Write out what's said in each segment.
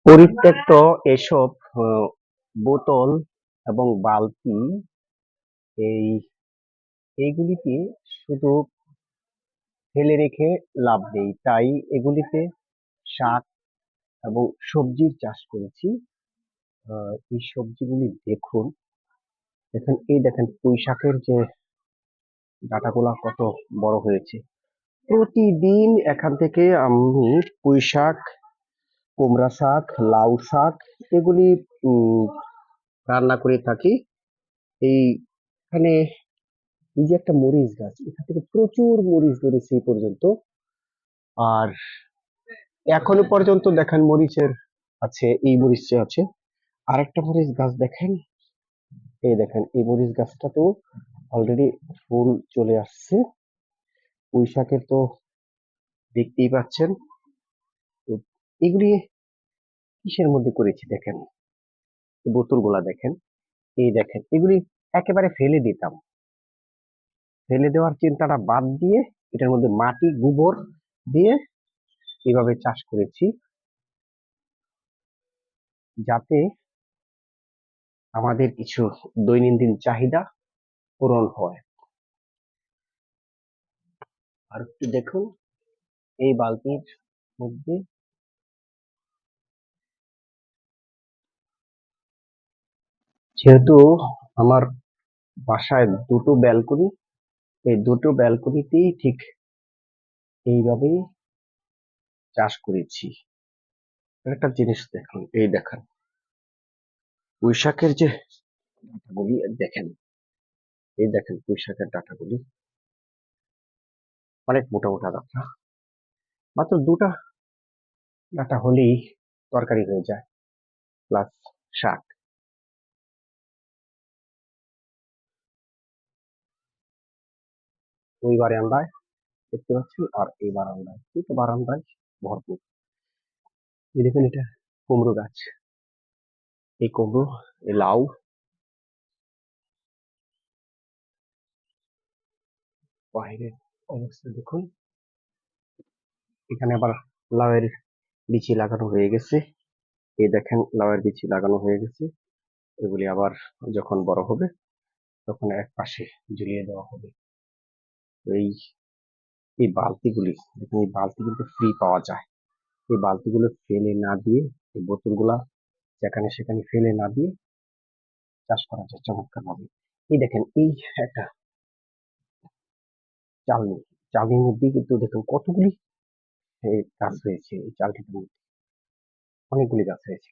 পরিত্যক্ত এসব বোতল এবং বালতি এই এইগুলিতে শুধু ফেলে রেখে লাভ নেই, তাই এগুলিতে শাক এবং সবজির চাষ করেছি। এই সবজিগুলি দেখুন, এই দেখেন পুঁই শাকের যে ডাঁটাগুলা কত বড় হয়েছে। প্রতিদিন এখান থেকে আমি পুঁই শাক, কুমড়া শাক, লাউ শাক এগুলি রান্না করে থাকি। এইখানে এই যে একটা মরিচ গাছ, এখান থেকে প্রচুর মরিচ ধরেছে এই পর্যন্ত। আর এখনো পর্যন্ত দেখেন মরিচের আছে, এই মরিচ আছে। আরেকটা মরিচ গাছ দেখেন, এই দেখেন এই মরিচ গাছটাতেও অলরেডি ফুল চলে আসছে। পুঁই শাকের তো দেখতেই পাচ্ছেন। তো এগুলি কিসের মধ্যে করেছি দেখেন, বোতল গুলা দেখেন, এই দেখেন এগুলি একেবারে ফেলে দিতাম। ফেলে দেওয়ার চিন্তাটা বাদ দিয়ে এটার মধ্যে মাটি গোবর দিয়ে এভাবে চাষ করেছি, যাতে আমাদের কিছু দৈনন্দিন চাহিদা পূরণ হয়। আর একটু দেখুন এই বালতির মধ্যে, যেহেতু আমার বাসায় দুটো ব্যালকনি, এই দুটো ব্যালকনিতেই ঠিক এইভাবেই চাষ করেছি। একটা জিনিস দেখুন, এই দেখেন পুঁই শাকের যে ডাঁটাগুলি দেখেন, এই দেখেন পুঁই শাকের ডাঁটাগুলি অনেক মোটা মোটা ডাঁটা। মাত্র দুটা ডাঁটা হলেই তরকারি হয়ে যায়, প্লাস শাক। ওই বারান্দায় দেখতে পাচ্ছেন, আর এই বারান্দায়, দুটো বারান্দায় ভরপুর। এই দেখুন এটা কুমড়ো গাছ, এই কুমড়ো, এই লাউ, বাইরের অবস্থা দেখুন। এখানে আবার লাউয়ের বিচি লাগানো হয়ে গেছে, এই দেখেন লাউয়ের বিচি লাগানো হয়ে গেছে। এগুলি আবার যখন বড় হবে তখন এক পাশে ঝুলিয়ে দেওয়া হবে। এই এই বালতিগুলি দেখুন, এই বালতি কিন্তু ফ্রি পাওয়া যায়। এই বালতিগুলো ফেলে না দিয়ে, এই বোতলগুলা যেখানে সেখানে ফেলে না দিয়ে চাষ করা যায় চমৎকার ভাবে। এই দেখেন এই একটা চালনি, চালনির মধ্যে কিন্তু দেখুন কতগুলি গাছ হয়েছে। এই চালটির মধ্যে অনেকগুলি গাছ হয়েছে,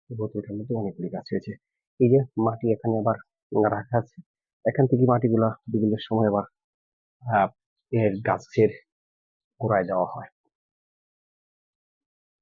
এই বোতলটার মধ্যে অনেকগুলি গাছ হয়েছে। এই যে মাটি এখানে আবার রাখা আছে, এখান থেকে মাটিগুলা বিভিন্ন সময় আবার এর গাছের গোড়ায় দেওয়া হয়।